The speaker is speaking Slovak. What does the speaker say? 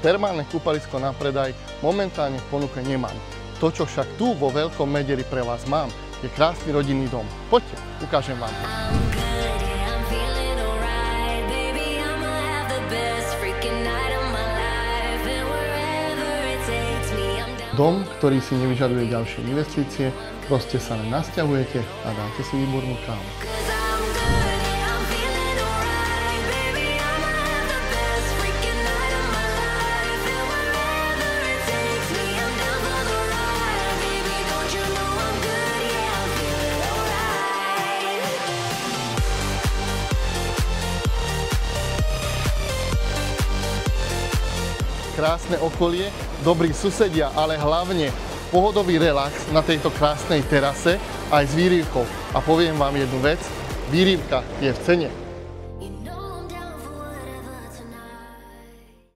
permanentné kúpalisko na predaj momentálne v ponuke nemám. To, čo však tu vo Veľkom Mederi pre vás mám, je krásny rodinný dom. Poďte, ukážem vám to. Dom, ktorý si nevyžaduje ďalšie investície, proste sa len nasťahujete a dáte si výbornú kávu. Krásne okolie, dobrí susedia, ale hlavne pohodový relax na tejto krásnej terase aj s výrivkou. A poviem vám jednu vec, výrivka je v cene.